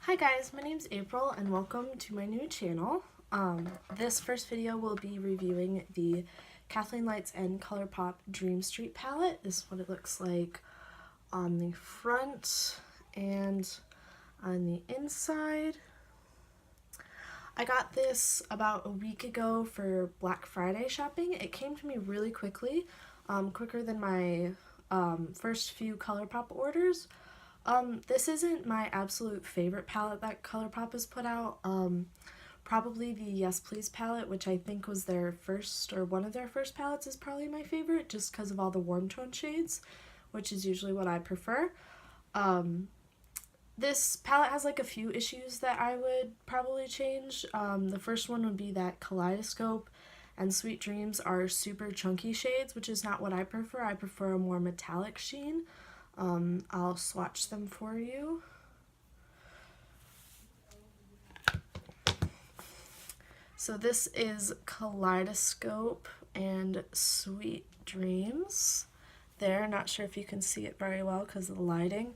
Hi guys, my name's April and welcome to my new channel. This first video will be reviewing the Kathleen Lights and ColourPop Dream Street palette. This is what it looks like on the front and on the inside. I got this about a week ago for Black Friday shopping. It came to me really quickly, quicker than my first few ColourPop orders. This isn't my absolute favorite palette that ColourPop has put out. Probably the Yes Please palette, which I think was their first, or one of their first palettes, is probably my favorite just because of all the warm tone shades, which is usually what I prefer. This palette has like a few issues that I would probably change. The first one would be that Kaleidoscope and Sweet Dreams are super chunky shades, which is not what I prefer. I prefer a more metallic sheen. I'll swatch them for you. So this is Kaleidoscope and Sweet Dreams. There, not sure if you can see it very well because of the lighting.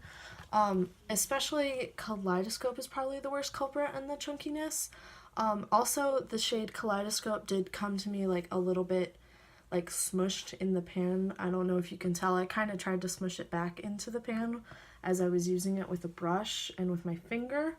Especially Kaleidoscope is probably the worst culprit in the chunkiness. Also, the shade Kaleidoscope did come to me like a little bit like smushed in the pan. I don't know if you can tell. I kind of tried to smush it back into the pan as I was using it with a brush and with my finger.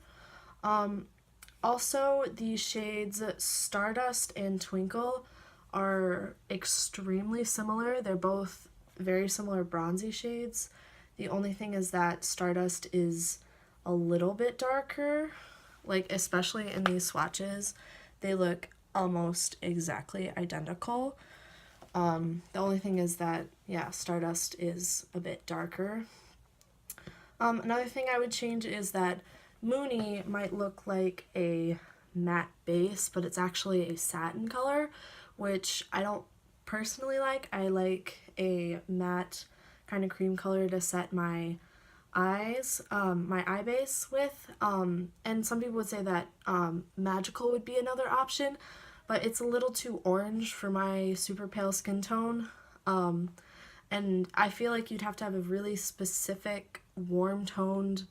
Also, the shades Stardust and Twinkle are extremely similar. They're both very similar bronzy shades. The only thing is that Stardust is a little bit darker, like especially in these swatches. They look almost exactly identical. The only thing is that, yeah, Stardust is a bit darker. Another thing I would change is that Moony might look like a matte base, but it's actually a satin color, which I don't personally like. I like a matte kind of cream color to set my eyes, my eye base with, and some people would say that Magical would be another option, but it's a little too orange for my super pale skin tone, and I feel like you'd have to have a really specific warm toned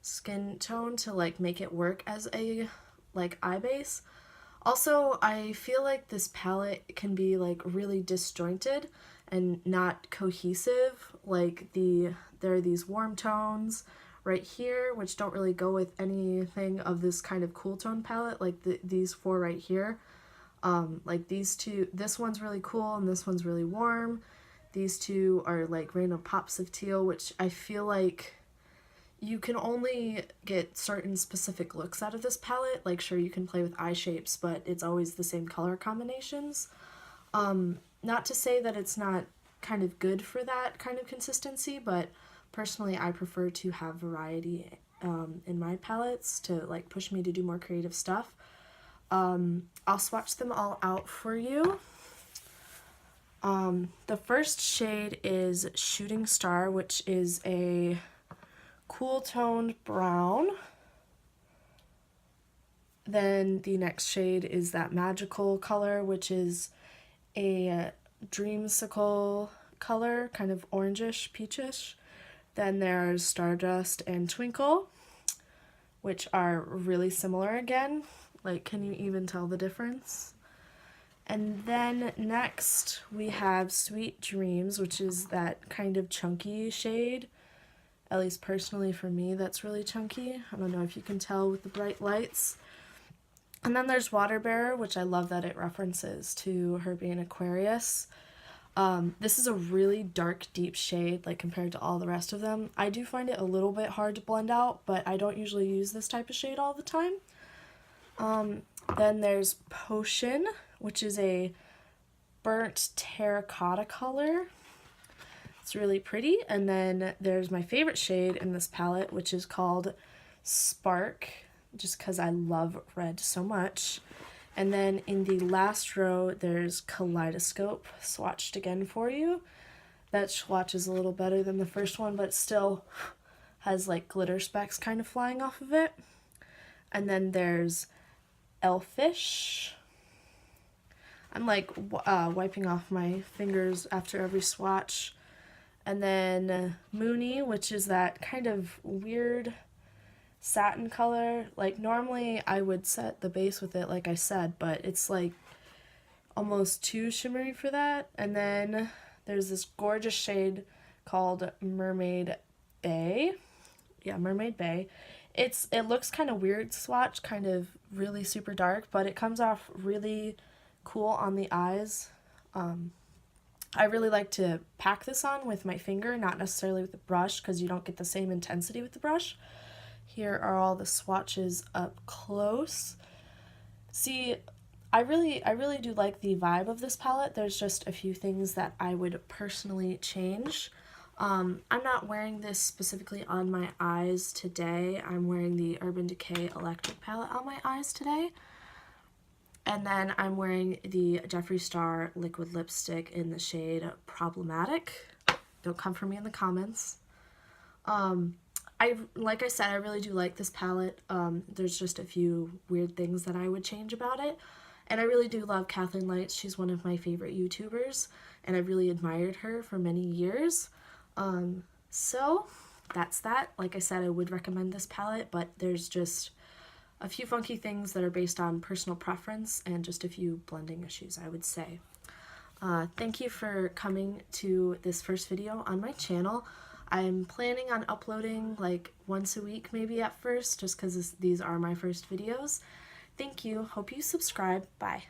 skin tone to like make it work as a like eye base. Also, I feel like this palette can be like really disjointed and not cohesive. Like there are these warm tones right here which don't really go with anything of this kind of cool tone palette, like these four right here. Like these two, this one's really cool and this one's really warm. These two are like random pops of teal, which I feel like you can only get certain specific looks out of this palette. Like, sure, you can play with eye shapes, but it's always the same color combinations. Not to say that it's not kind of good for that kind of consistency, but personally I prefer to have variety in my palettes to like push me to do more creative stuff. I'll swatch them all out for you. The first shade is Shooting Star, which is a cool toned brown. Then the next shade is that Magical color, which is a dreamsicle color, kind of orangish, peachish. Then there's Stardust and Twinkle, which are really similar again. Like, can you even tell the difference? And then next we have Sweet Dreams, which is that kind of chunky shade. At least personally for me, that's really chunky. I don't know if you can tell with the bright lights. And then there's Water Bearer, which I love that it references to her being Aquarius. This is a really dark, deep shade, like compared to all the rest of them. I do find it a little bit hard to blend out, but I don't usually use this type of shade all the time. Then there's Potion, which is a burnt terracotta color. It's really pretty. And then there's my favorite shade in this palette, which is called Spark, just because I love red so much. And then in the last row, there's Kaleidoscope, swatched again for you. That swatch is a little better than the first one, but still has like glitter specks kind of flying off of it. And then there's Elfish. I'm like wiping off my fingers after every swatch. And then Moony, which is that kind of weird satin color. Like normally I would set the base with it like I said, but it's like almost too shimmery for that. And then there's this gorgeous shade called Mermaid Bay. Yeah, Mermaid Bay. It looks kind of weird to swatch, kind of really super dark, but it comes off really cool on the eyes. I really like to pack this on with my finger, not necessarily with the brush, because you don't get the same intensity with the brush. Here are all the swatches up close. See, I really do like the vibe of this palette. There's just a few things that I would personally change. I'm not wearing this specifically on my eyes today. I'm wearing the Urban Decay Electric palette on my eyes today. And then I'm wearing the Jeffree Star liquid lipstick in the shade Problematic. Don't come for me in the comments. Like I said, I really do like this palette. There's just a few weird things that I would change about it. And I really do love Kathleen Lights. She's one of my favorite YouTubers, and I've really admired her for many years. So that's that. Like I said, I would recommend this palette, but there's just a few funky things that are based on personal preference and just a few blending issues, I would say. Thank you for coming to this first video on my channel. I'm planning on uploading like once a week maybe at first, just because these are my first videos. Thank you. Hope you subscribe. Bye.